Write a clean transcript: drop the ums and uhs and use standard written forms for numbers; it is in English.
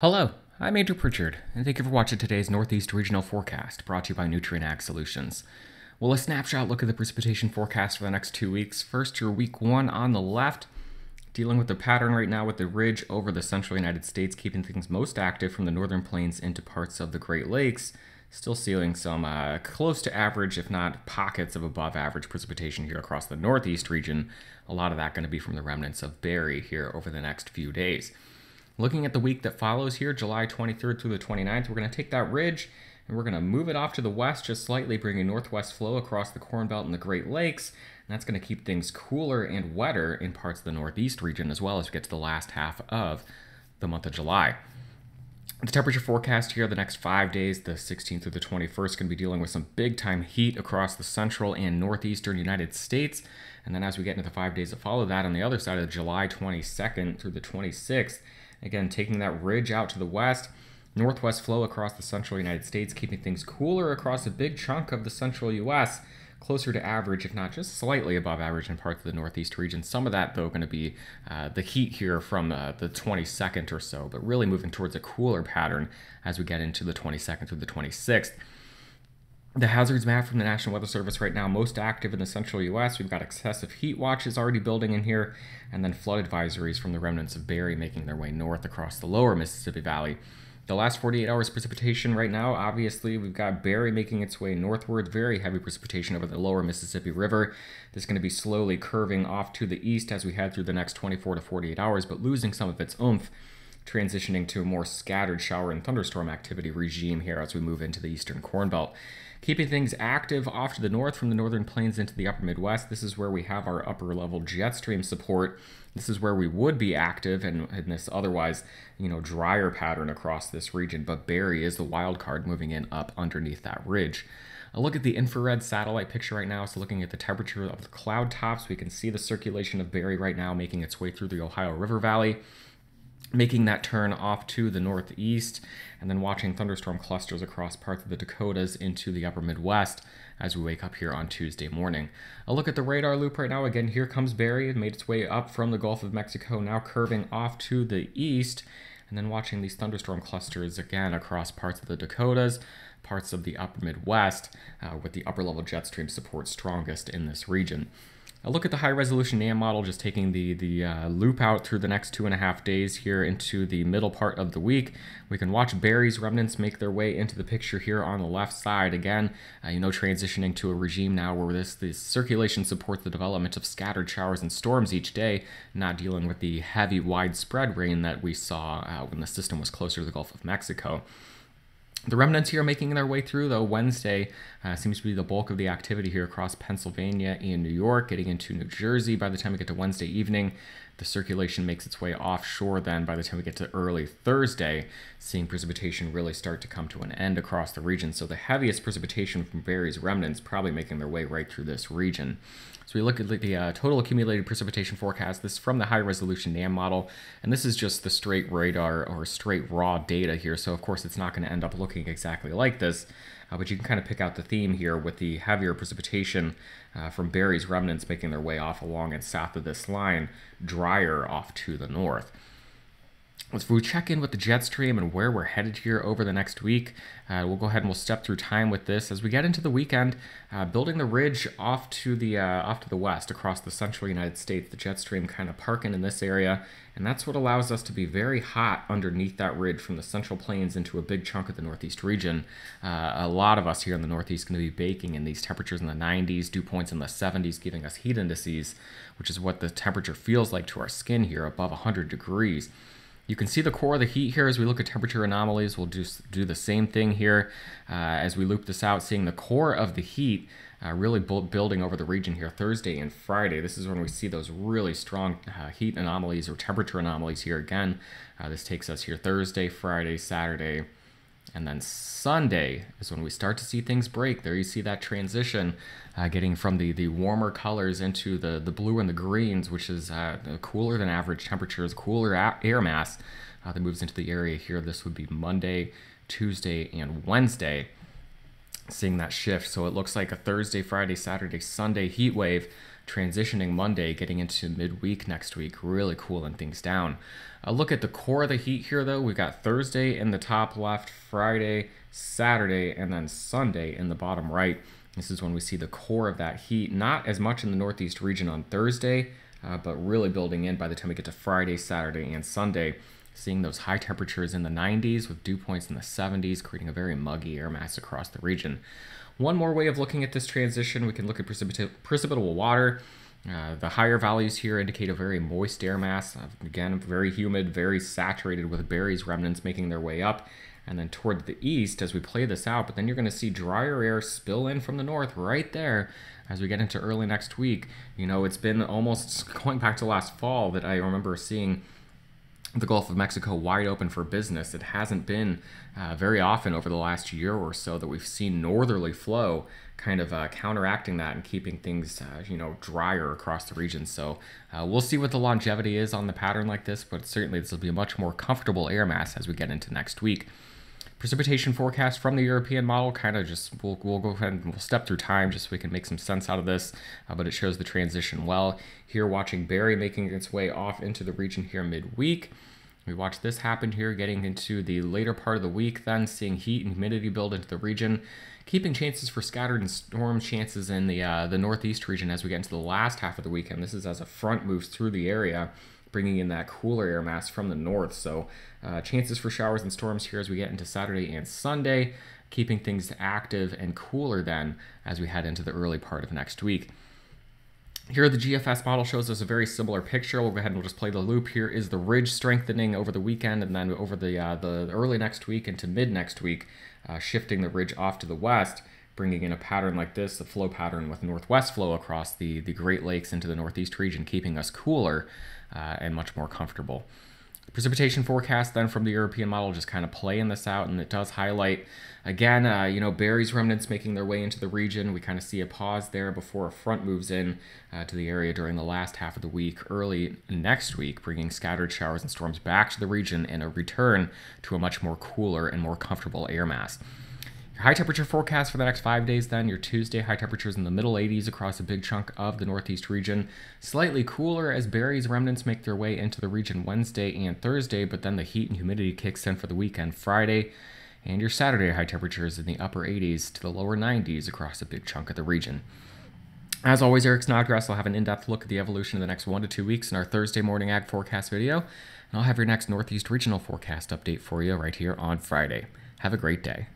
Hello, I'm Andrew Pritchard, and thank you for watching today's Northeast Regional Forecast, brought to you by Nutrien Ag Solutions. Well, a snapshot look at the precipitation forecast for the next 2 weeks. First, your week one on the left, dealing with the pattern right now with the ridge over the central United States, keeping things most active from the northern plains into parts of the Great Lakes. Still seeing some close to average, if not pockets of above average precipitation here across the northeast region. A lot of that going to be from the remnants of Barry here over the next few days. Looking at the week that follows here, July 23rd through the 29th, we're going to take that ridge and we're going to move it off to the west just slightly, bringing northwest flow across the Corn Belt and the Great Lakes. And that's going to keep things cooler and wetter in parts of the northeast region as well as we get to the last half of the month of July. The temperature forecast here the next 5 days, the 16th through the 21st, going to be dealing with some big time heat across the central and northeastern United States. And then as we get into the 5 days that follow that, on the other side of the July 22nd through the 26th, again, taking that ridge out to the west, northwest flow across the central United States, keeping things cooler across a big chunk of the central U.S., closer to average, if not just slightly above average in parts of the northeast region. Some of that, though, going to be the heat here from the 22nd or so, but really moving towards a cooler pattern as we get into the 22nd through the 26th. The hazards map from the National Weather Service right now, most active in the central U.S. We've got excessive heat watches already building in here, and then flood advisories from the remnants of Barry making their way north across the lower Mississippi Valley. The last 48 hours precipitation right now, obviously, we've got Barry making its way northward, very heavy precipitation over the lower Mississippi River. This is going to be slowly curving off to the east as we head through the next 24 to 48 hours, but losing some of its oomph, transitioning to a more scattered shower and thunderstorm activity regime here as we move into the eastern Corn Belt. Keeping things active off to the north from the northern plains into the upper Midwest. This is where we have our upper level jet stream support. This is where we would be active in this otherwise, drier pattern across this region. But Barry is the wild card moving in up underneath that ridge. A look at the infrared satellite picture right now. So looking at the temperature of the cloud tops, we can see the circulation of Barry right now making its way through the Ohio River Valley, making that turn off to the northeast, and then watching thunderstorm clusters across parts of the Dakotas into the upper Midwest as we wake up here on Tuesday morning. A look at the radar loop right now. Again, here comes Barry. It made its way up from the Gulf of Mexico, now curving off to the east, and then watching these thunderstorm clusters again across parts of the Dakotas, parts of the upper Midwest, with the upper level jet stream support strongest in this region. A look at the high-resolution NAM model, just taking the loop out through the next 2.5 days here into the middle part of the week. We can watch Barry's remnants make their way into the picture here on the left side. Again, transitioning to a regime now where this circulation supports the development of scattered showers and storms each day, not dealing with the heavy, widespread rain that we saw when the system was closer to the Gulf of Mexico. The remnants here making their way through, though. Wednesday seems to be the bulk of the activity here across Pennsylvania and New York, getting into New Jersey by the time we get to Wednesday evening. The circulation makes its way offshore then by the time we get to early Thursday, seeing precipitation really start to come to an end across the region. So the heaviest precipitation from Barry's remnants probably making their way right through this region. So we look at the total accumulated precipitation forecast. This is from the high-resolution NAM model, and this is just the straight radar or straight raw data here. So of course it's not going to end up looking exactly like this, but you can kind of pick out the theme here with the heavier precipitation from Barry's remnants making their way off along and south of this line, drier off to the north. If we check in with the jet stream and where we're headed here over the next week, we'll go ahead and we'll step through time with this as we get into the weekend, building the ridge off to the west across the central United States. The jet stream kind of parking in this area, and that's what allows us to be very hot underneath that ridge from the central plains into a big chunk of the northeast region. A lot of us here in the northeast going to be baking in these temperatures in the 90s, dew points in the 70s, giving us heat indices, which is what the temperature feels like to our skin here, above 100 degrees. You can see the core of the heat here as we look at temperature anomalies. We'll do the same thing here as we loop this out, seeing the core of the heat really building over the region here Thursday and Friday. This is when we see those really strong heat anomalies or temperature anomalies here again. This takes us here Thursday, Friday, Saturday, and then Sunday is when we start to see things break. There you see that transition getting from the warmer colors into the blue and the greens, which is cooler than average temperatures, cooler air mass that moves into the area here. This would be Monday, Tuesday, and Wednesday, seeing that shift. So it looks like a Thursday, Friday, Saturday, Sunday heat wave transitioning Monday, getting into midweek next week, really cooling things down. Look at the core of the heat here, though. We've got Thursday in the top left, Friday, Saturday, and then Sunday in the bottom right. This is when we see the core of that heat. Not as much in the northeast region on Thursday, but really building in by the time we get to Friday, Saturday, and Sunday. Seeing those high temperatures in the 90s with dew points in the 70s, creating a very muggy air mass across the region. One more way of looking at this transition, we can look at precipitable water. The higher values here indicate a very moist air mass. Again, very humid, very saturated with berries remnants making their way up. And then toward the east as we play this out, but then you're going to see drier air spill in from the north right there as we get into early next week. You know, it's been almost going back to last fall that I remember seeing the Gulf of Mexico wide open for business. It hasn't been very often over the last year or so that we've seen northerly flow kind of counteracting that and keeping things, drier across the region. So we'll see what the longevity is on the pattern like this, but certainly this will be a much more comfortable air mass as we get into next week. Precipitation forecast from the European model, kind of just, we'll go ahead and we'll step through time just so we can make some sense out of this, but it shows the transition well. Here watching Barry making its way off into the region here midweek. We watch this happen here, getting into the later part of the week, then seeing heat and humidity build into the region, keeping chances for scattered and storm chances in the northeast region as we get into the last half of the weekend. This is as a front moves through the area, bringing in that cooler air mass from the north. So chances for showers and storms here as we get into Saturday and Sunday, keeping things active and cooler then as we head into the early part of next week. Here the GFS model shows us a very similar picture. We'll go ahead and we'll just play the loop. Here is the ridge strengthening over the weekend, and then over the early next week into mid next week, shifting the ridge off to the west, bringing in a pattern like this, a flow pattern with northwest flow across the Great Lakes into the northeast region, keeping us cooler and much more comfortable. Precipitation forecast then from the European model just kind of playing this out, and it does highlight again, berries remnants making their way into the region. We kind of see a pause there before a front moves in to the area during the last half of the week, early next week, bringing scattered showers and storms back to the region and a return to a much more cooler and more comfortable air mass. High temperature forecast for the next 5 days then. Your Tuesday high temperatures in the middle 80s across a big chunk of the northeast region. Slightly cooler as berries remnants make their way into the region Wednesday and Thursday, but then the heat and humidity kicks in for the weekend Friday. And your Saturday high temperatures in the upper 80s to the lower 90s across a big chunk of the region. As always, Eric Snodgrass will have an in-depth look at the evolution of the next 1 to 2 weeks in our Thursday morning ag forecast video. And I'll have your next Northeast Regional forecast update for you right here on Friday. Have a great day.